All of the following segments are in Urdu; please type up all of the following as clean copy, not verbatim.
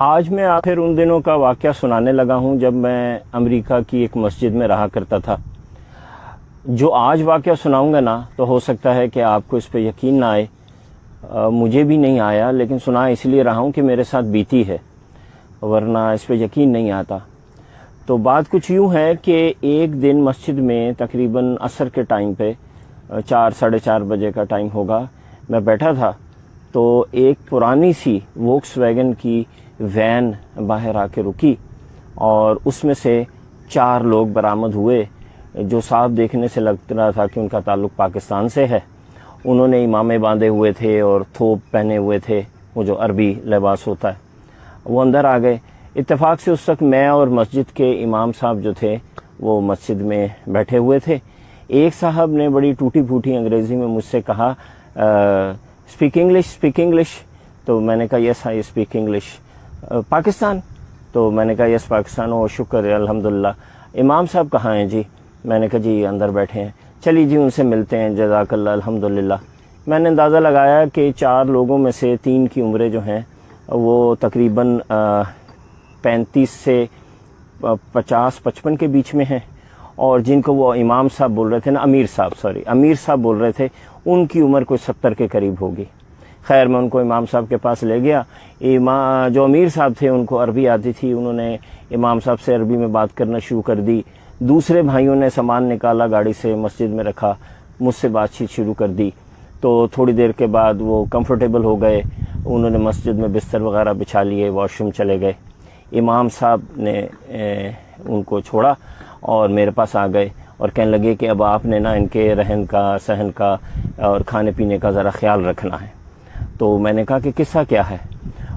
آج میں آخر ان دنوں کا واقعہ سنانے لگا ہوں جب میں امریکہ کی ایک مسجد میں رہا کرتا تھا۔ جو آج واقعہ سناؤں گا نا تو ہو سکتا ہے کہ آپ کو اس پہ یقین نہ آئے، مجھے بھی نہیں آیا، لیکن سنا اس لیے رہا ہوں کہ میرے ساتھ بیتی ہے، ورنہ اس پہ یقین نہیں آتا۔ تو بات کچھ یوں ہے کہ ایک دن مسجد میں تقریباً عصر کے ٹائم پہ 4-4:30 بجے کا ٹائم ہوگا، میں بیٹھا تھا تو ایک پرانی سی ووکس ویگن کی وین باہر آ کے رکی اور اس میں سے 4 لوگ برآمد ہوئے جو صاف دیکھنے سے لگ رہا تھا کہ ان کا تعلق پاکستان سے ہے۔ انہوں نے امامے باندھے ہوئے تھے اور تھوپ پہنے ہوئے تھے، وہ جو عربی لباس ہوتا ہے۔ وہ اندر آ گئے۔ اتفاق سے اس وقت میں اور مسجد کے امام صاحب جو تھے وہ مسجد میں بیٹھے ہوئے تھے۔ ایک صاحب نے بڑی ٹوٹی پھوٹی انگریزی میں مجھ سے کہا اسپیک انگلش، تو میں نے کہا یس آئی اسپیک انگلش۔ پاکستان؟ تو میں نے کہا یس پاکستان۔ او شکر ہے، الحمدللہ۔ امام صاحب کہاں ہیں جی؟ میں نے کہا جی اندر بیٹھے ہیں۔ چلیے جی ان سے ملتے ہیں، جزاک اللہ، الحمدللہ۔ میں نے اندازہ لگایا کہ 4 لوگوں میں سے 3 کی عمریں جو ہیں وہ تقریباً 35 سے 50-55 کے بیچ میں ہیں، اور جن کو وہ امام صاحب بول رہے تھے نا، امیر صاحب بول رہے تھے، ان کی عمر کوئی 70 کے قریب ہوگی۔ خیر میں ان کو امام صاحب کے پاس لے گیا۔ جو امیر صاحب تھے ان کو عربی آتی تھی، انہوں نے امام صاحب سے عربی میں بات کرنا شروع کر دی۔ دوسرے بھائیوں نے سامان نکالا، گاڑی سے مسجد میں رکھا، مجھ سے بات چیت شروع کر دی۔ تو تھوڑی دیر کے بعد وہ کمفرٹیبل ہو گئے، انہوں نے مسجد میں بستر وغیرہ بچھا لیے، واش روم چلے گئے۔ امام صاحب نے ان کو چھوڑا اور میرے پاس آ گئے اور کہنے لگے کہ اب آپ نے نا ان کے رہن کا، سہن کا اور کھانے پینے کا ذرا خیال رکھنا ہے۔ تو میں نے کہا کہ قصہ کیا ہے؟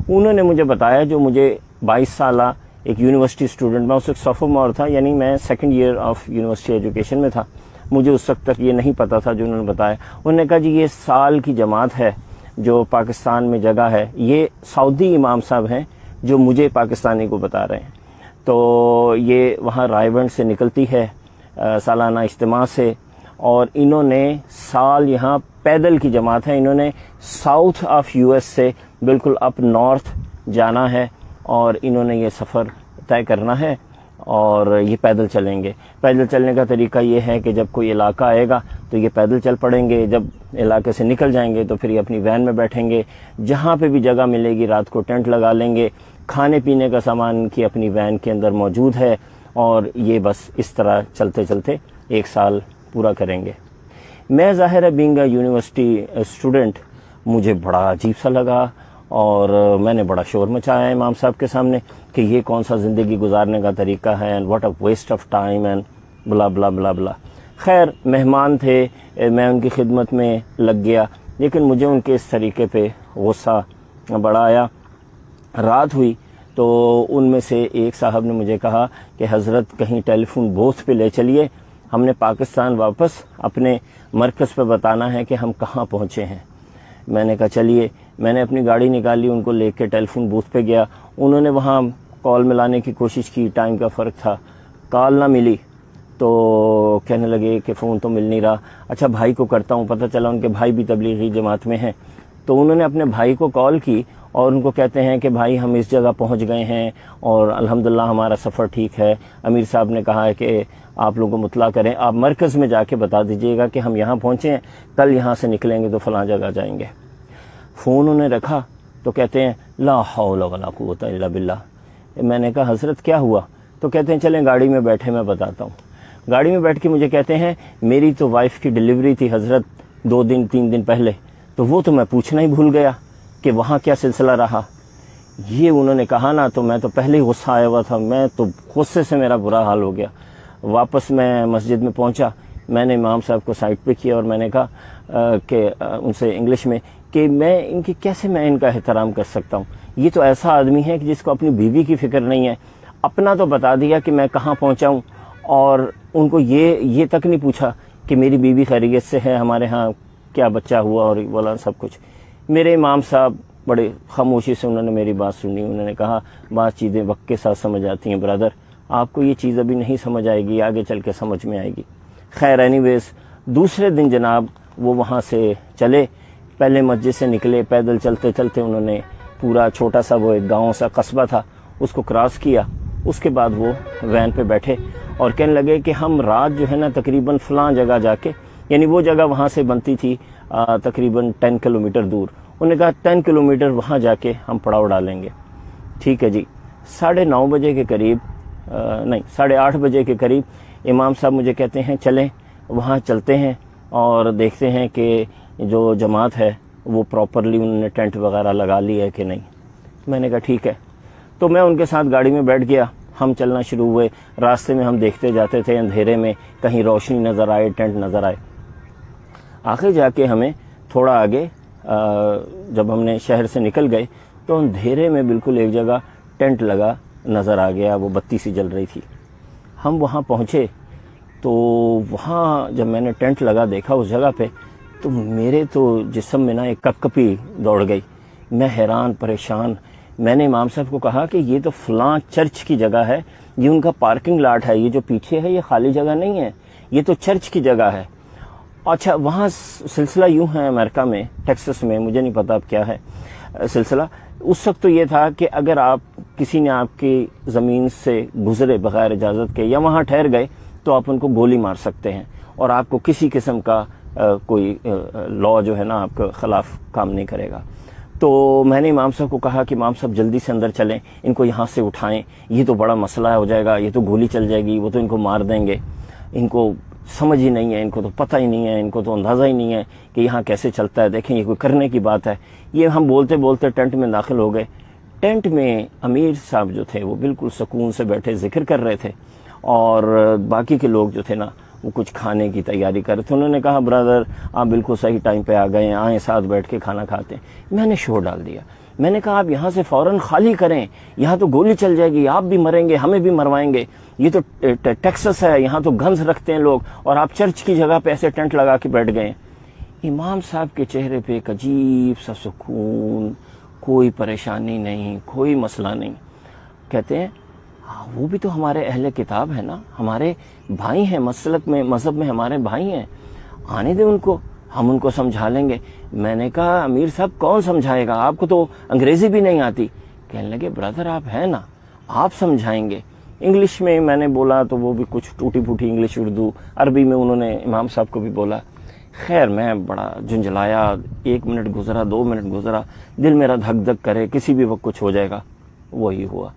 انہوں نے مجھے بتایا، جو مجھے 22 سالہ ایک یونیورسٹی اسٹوڈنٹ، میں اس وقت سوفومور تھا، یعنی میں 2nd year of university education میں تھا، مجھے اس وقت تک یہ نہیں پتا تھا جو انہوں نے بتایا۔ انہوں نے کہا جی یہ سال کی جماعت ہے جو پاکستان میں جگہ ہے، یہ سعودی امام صاحب ہیں جو مجھے پاکستانی کو بتا رہے ہیں۔ تو یہ وہاں رائے بند سے نکلتی ہے سالانہ اجتماع سے، اور انہوں نے سال یہاں پیدل کی جماعت ہے، انہوں نے ساؤتھ آف US سے بالکل اپ نارتھ جانا ہے، اور انہوں نے یہ سفر طے کرنا ہے اور یہ پیدل چلیں گے۔ پیدل چلنے کا طریقہ یہ ہے کہ جب کوئی علاقہ آئے گا تو یہ پیدل چل پڑیں گے، جب علاقے سے نکل جائیں گے تو پھر یہ اپنی وین میں بیٹھیں گے، جہاں پہ بھی جگہ ملے گی رات کو ٹینٹ لگا لیں گے، کھانے پینے کا سامان ان کی اپنی وین کے اندر موجود ہے، اور یہ بس اس طرح چلتے چلتے 1 سال پورا کریں گے۔ میں ظاہر ہے بینگ اے یونیورسٹی اسٹوڈنٹ، مجھے بڑا عجیب سا لگا، اور میں نے بڑا شور مچایا امام صاحب کے سامنے کہ یہ کون سا زندگی گزارنے کا طریقہ ہے، and what a waste of time and blah blah blah بلا۔ خیر مہمان تھے، میں ان کی خدمت میں لگ گیا، لیکن مجھے ان کے اس طریقے پہ غصہ بڑا آیا۔ رات ہوئی تو ان میں سے ایک صاحب نے مجھے کہا کہ حضرت کہیں ٹیلی فون بوتھ پہ لے چلیے، ہم نے پاکستان واپس اپنے مرکز پہ بتانا ہے کہ ہم کہاں پہنچے ہیں۔ میں نے کہا چلیے، میں نے اپنی گاڑی نکالی، ان کو لے کے ٹیلی فون بوتھ پہ گیا۔ انہوں نے وہاں کال ملانے کی کوشش کی، ٹائم کا فرق تھا، کال نہ ملی، تو کہنے لگے کہ فون تو مل نہیں رہا۔ اچھا بھائی کو کرتا ہوں، پتہ چلا ان کے بھائی بھی تبلیغی جماعت میں ہیں۔ تو انہوں نے اپنے بھائی کو کال کی اور ان کو کہتے ہیں کہ بھائی ہم اس جگہ پہنچ گئے ہیں اور الحمدللہ ہمارا سفر ٹھیک ہے، امیر صاحب نے کہا ہے کہ آپ لوگوں کو مطلع کریں، آپ مرکز میں جا کے بتا دیجئے گا کہ ہم یہاں پہنچے ہیں، کل یہاں سے نکلیں گے تو فلاں جگہ جائیں گے۔ فون انہوں نے رکھا تو کہتے ہیں لا حول ولا قوت الا باللہ۔ میں نے کہا حضرت کیا ہوا؟ تو کہتے ہیں چلیں گاڑی میں بیٹھے میں بتاتا ہوں۔ گاڑی میں بیٹھ کے مجھے کہتے ہیں میری تو وائف کی ڈیلیوری تھی حضرت 2-3 دن پہلے، تو وہ تو میں پوچھنا ہی بھول گیا کہ وہاں کیا سلسلہ رہا۔ یہ انہوں نے کہا نا تو میں تو پہلے ہی غصہ آیا ہوا تھا، میں تو غصے سے میرا برا حال ہو گیا۔ واپس میں مسجد میں پہنچا، میں نے امام صاحب کو سائڈ پہ کیا اور میں نے کہا کہ ان سے انگلش میں کہ میں ان کا احترام کر سکتا ہوں؟ یہ تو ایسا آدمی ہے کہ جس کو اپنی بیوی کی فکر نہیں ہے، اپنا تو بتا دیا کہ میں کہاں پہنچا ہوں، اور ان کو یہ تک نہیں پوچھا کہ میری بیوی خیریت سے ہے، ہمارے ہاں کیا بچہ ہوا اور بولا سب کچھ۔ میرے امام صاحب بڑے خاموشی سے انہوں نے میری بات سنی، انہوں نے کہا بات چیزیں وقت کے ساتھ سمجھ آتی ہیں برادر، آپ کو یہ چیز ابھی نہیں سمجھ آئے گی، آگے چل کے سمجھ میں آئے گی۔ خیر اینی ویز دوسرے دن جناب وہ وہاں سے چلے، پہلے مسجد سے نکلے، پیدل چلتے چلتے انہوں نے پورا چھوٹا سا وہ ایک گاؤں سا قصبہ تھا، اس کو کراس کیا. اس کے بعد وہ وین پہ بیٹھے اور کہنے لگے کہ ہم رات جو ہے نا تقریباً فلاں جگہ جا کے، یعنی وہ جگہ وہاں سے بنتی تھی تقریباً 10 کلومیٹر دور. انہوں نے کہا 10 کلومیٹر وہاں جا کے ہم پڑاؤ ڈالیں گے. ٹھیک ہے جی. 9:30 بجے کے قریب، نہیں 8:30 بجے کے قریب امام صاحب مجھے کہتے ہیں چلیں وہاں چلتے ہیں اور دیکھتے ہیں کہ جو جماعت ہے وہ پراپرلی انہوں نے ٹینٹ وغیرہ لگا لی ہے کہ نہیں. میں نے کہا ٹھیک ہے. تو میں ان کے ساتھ گاڑی میں بیٹھ گیا. ہم چلنا شروع ہوئے. راستے میں ہم دیکھتے جاتے تھے اندھیرے میں، کہیں روشنی نظر آئے، ٹینٹ نظر آئے. آخر جا کے ہمیں تھوڑا آگے جب ہم نے شہر سے نکل گئے تو اندھیرے میں بالکل ایک جگہ ٹینٹ لگا نظر آ گیا، وہ بتی سی جل رہی تھی. ہم وہاں پہنچے تو وہاں جب میں نے ٹینٹ لگا دیکھا اس جگہ پہ تو میرے تو جسم میں نا ایک کپ کپی دوڑ گئی. میں حیران پریشان. میں نے امام صاحب کو کہا کہ یہ تو فلاں چرچ کی جگہ ہے، یہ ان کا پارکنگ لاٹ ہے، یہ جو پیچھے ہے یہ خالی جگہ نہیں ہے، یہ تو چرچ کی جگہ ہے. اچھا وہاں سلسلہ یوں ہے امریکہ میں، ٹیکسس میں، مجھے نہیں پتا اب کیا ہے سلسلہ. اس وقت تو یہ تھا کہ اگر آپ کسی نے آپ کی زمین سے گزرے بغیر اجازت کے یا وہاں ٹھہر گئے تو آپ ان کو گولی مار سکتے ہیں اور آپ کو کسی قسم کا کوئی لا جو ہے نا آپ کے خلاف کام نہیں کرے گا. تو میں نے امام صاحب کو کہا کہ امام صاحب جلدی سے اندر چلیں، ان کو یہاں سے اٹھائیں، یہ تو بڑا مسئلہ ہو جائے گا، یہ تو گولی چل جائے گی، وہ تو ان کو مار دیں گے، ان کو سمجھ ہی نہیں ہے، ان کو تو پتہ ہی نہیں ہے، ان کو تو اندازہ ہی نہیں ہے کہ یہاں کیسے چلتا ہے، دیکھیں یہ کوئی کرنے کی بات ہے. یہ ہم بولتے بولتے ٹینٹ میں داخل ہو گئے. ٹینٹ میں امیر صاحب جو تھے وہ بالکل سکون سے بیٹھے ذکر کر رہے تھے اور باقی کے لوگ جو تھے نا وہ کچھ کھانے کی تیاری کر رہے تھے. انہوں نے کہا برادر آپ بالکل صحیح ٹائم پہ آ گئے ہیں، آئیں ساتھ بیٹھ کے کھانا کھاتے ہیں. میں نے شور ڈال دیا. میں نے کہا آپ یہاں سے فوراً خالی کریں، یہاں تو گولی چل جائے گی، آپ بھی مریں گے، ہمیں بھی مروائیں گے، یہ تو ٹیکسس ہے، یہاں تو گنز رکھتے ہیں لوگ اور آپ چرچ کی جگہ پہ ایسے ٹینٹ لگا کے بیٹھ گئے. امام صاحب کے چہرے پہ ایک عجیب سا سکون، کوئی پریشانی نہیں، کوئی مسئلہ نہیں. کہتے ہیں وہ بھی تو ہمارے اہل کتاب ہے نا، ہمارے بھائی ہیں، مسلک میں مذہب میں ہمارے بھائی ہیں، آنے دیں ان کو، ہم ان کو سمجھا لیں گے. میں نے کہا امیر صاحب کون سمجھائے گا، آپ کو تو انگریزی بھی نہیں آتی. کہنے لگے برادر آپ ہیں نا، آپ سمجھائیں گے. انگلش میں میں نے بولا تو وہ بھی کچھ ٹوٹی پھوٹی انگلش، اردو عربی میں انہوں نے امام صاحب کو بھی بولا. خیر میں بڑا جھنجھلایا. 1 منٹ گزرا، 2 منٹ گزرا، دل میرا دھک دھک کرے کسی بھی وقت کچھ ہو جائے گا. وہی ہوا.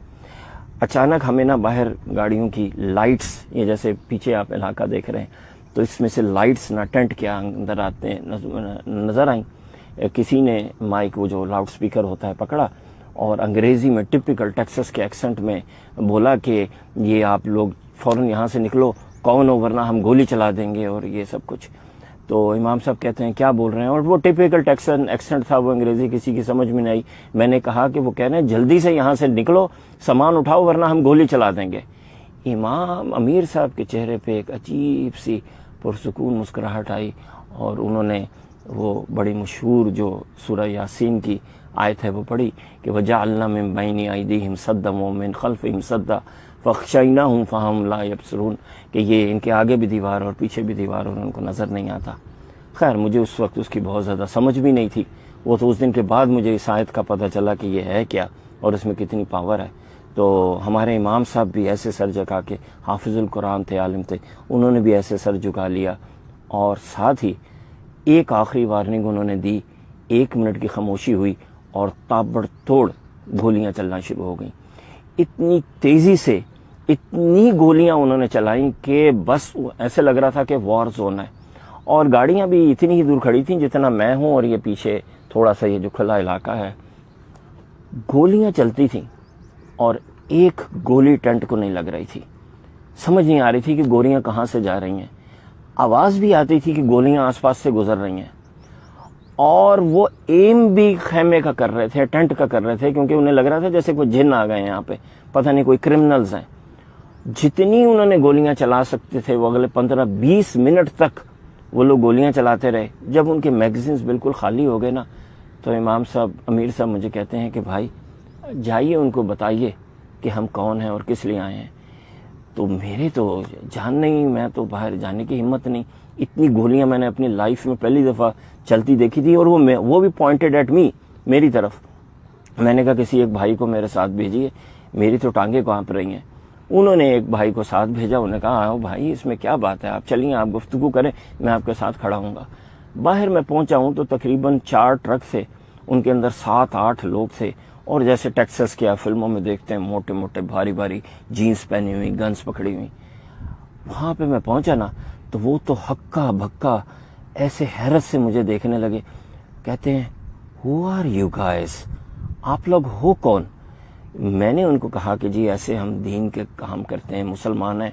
اچانک ہمیں نا باہر گاڑیوں کی لائٹس، یہ جیسے پیچھے آپ علاقہ دیکھ رہے ہیں تو اس میں سے لائٹس نہ ٹینٹ کے اندر آتے نظر آئیں. کسی نے مائک، وہ جو لاؤڈ سپیکر ہوتا ہے، پکڑا اور انگریزی میں ٹپیکل ٹیکسس کے ایکسنٹ میں بولا کہ یہ آپ لوگ فوراً یہاں سے نکلو، کون ہو ورنہ ہم گولی چلا دیں گے اور یہ سب کچھ. تو امام صاحب کہتے ہیں کیا بول رہے ہیں، اور وہ ٹپیکل ٹیکسن ایکسنٹ تھا، وہ انگریزی کسی کی سمجھ میں نہیں آئی. میں نے کہا کہ وہ کہہ رہے ہیں جلدی سے یہاں سے نکلو، سامان اٹھاؤ ورنہ ہم گولی چلا دیں گے. امام امیر صاحب کے چہرے پہ ایک عجیب سی پرسکون مسکراہٹ آئی اور انہوں نے وہ بڑی مشہور جو سورہ یاسین کی آیت ہے وہ پڑھی کہ وَجَعَلْنَا مِن بَيْنِ أَيْدِيهِمْ سَدًّا وَمِن خَلْفِهِمْ سَدًّا فَأَغْشَيْنَاهُمْ فَهُمْ لَا يَبْصِرُونَ، کہ یہ ان کے آگے بھی دیوار اور پیچھے بھی دیوار اور ان کو نظر نہیں آتا. خیر مجھے اس وقت اس کی بہت زیادہ سمجھ بھی نہیں تھی. وہ تو اس دن کے بعد مجھے اس آیت کا پتہ چلا کہ یہ ہے کیا اور اس میں کتنی پاور ہے. تو ہمارے امام صاحب بھی ایسے سر جھکا کے، حافظ القرآن تھے، عالم تھے، انہوں نے بھی ایسے سر جھکا لیا اور ساتھ ہی ایک آخری وارننگ انہوں نے دی. 1 منٹ کی خاموشی ہوئی اور تابڑ توڑ گولیاں چلنا شروع ہو گئیں. اتنی تیزی سے اتنی گولیاں انہوں نے چلائیں کہ بس ایسے لگ رہا تھا کہ وار زون ہے. اور گاڑیاں بھی اتنی ہی دور کھڑی تھیں جتنا میں ہوں اور یہ پیچھے تھوڑا سا یہ جو کھلا علاقہ ہے. گولیاں چلتی تھیں اور ایک گولی ٹینٹ کو نہیں لگ رہی تھی. سمجھ نہیں آ رہی تھی کہ گولیاں کہاں سے جا رہی ہیں. آواز بھی آتی تھی کہ گولیاں آس پاس سے گزر رہی ہیں اور وہ ایم بھی خیمے کا کر رہے تھے، ٹینٹ کا کر رہے تھے، کیونکہ انہیں لگ رہا تھا جیسے کوئی جن آ گئے یہاں پہ، پتہ نہیں کوئی کرمنلز ہیں. جتنی انہوں نے گولیاں چلا سکتے تھے وہ اگلے 15-20 منٹ تک وہ لوگ گولیاں چلاتے رہے. جب ان کے میگزینز بالکل خالی ہو گئے نا تو امام صاحب، امیر صاحب مجھے کہتے ہیں کہ بھائی جائیے ان کو بتائیے کہ ہم کون ہیں اور کس لیے آئے ہیں. تو میرے تو جان نہیں، میں تو باہر جانے کی ہمت نہیں. اتنی گولیاں میں نے اپنی لائف میں پہلی دفعہ چلتی دیکھی تھی اور وہ بھی پوائنٹڈ ایٹ می، میری طرف. میں نے کہا کسی ایک بھائی کو میرے ساتھ بھیجیے، میری تو ٹانگیں کانپ رہی ہیں۔ انہوں نے ایک بھائی کو ساتھ بھیجا، انہوں نے کہا آؤ بھائی اس میں کیا بات ہے، آپ چلیے آپ گفتگو کریں، میں آپ کے ساتھ کھڑا ہوں گا۔ باہر میں پہنچا ہوں تو تقریباً 4 ٹرک تھے، ان کے اندر 7-8 لوگ تھے، اور جیسے ٹیکساس کے فلموں میں دیکھتے ہیں موٹے موٹے بھاری بھاری جینس پہنی ہوئی، گنز پکڑی ہوئی۔ وہاں پہ میں پہنچا نا تو وہ تو ہکا بھکا ایسے حیرت سے مجھے دیکھنے لگے، کہتے ہیں ہو آر یو گائز، آپ لوگ ہو کون؟ میں نے ان کو کہا کہ جی ایسے ہم دین کے کام کرتے ہیں، مسلمان ہیں،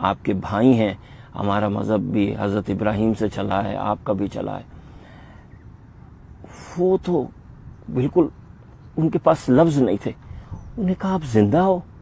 آپ کے بھائی ہیں، ہمارا مذہب بھی حضرت ابراہیم سے چلا ہے، آپ کا بھی چلا ہے۔ وہ تو بالکل ان کے پاس لفظ نہیں تھے، انہوں نے کہا آپ زندہ ہو؟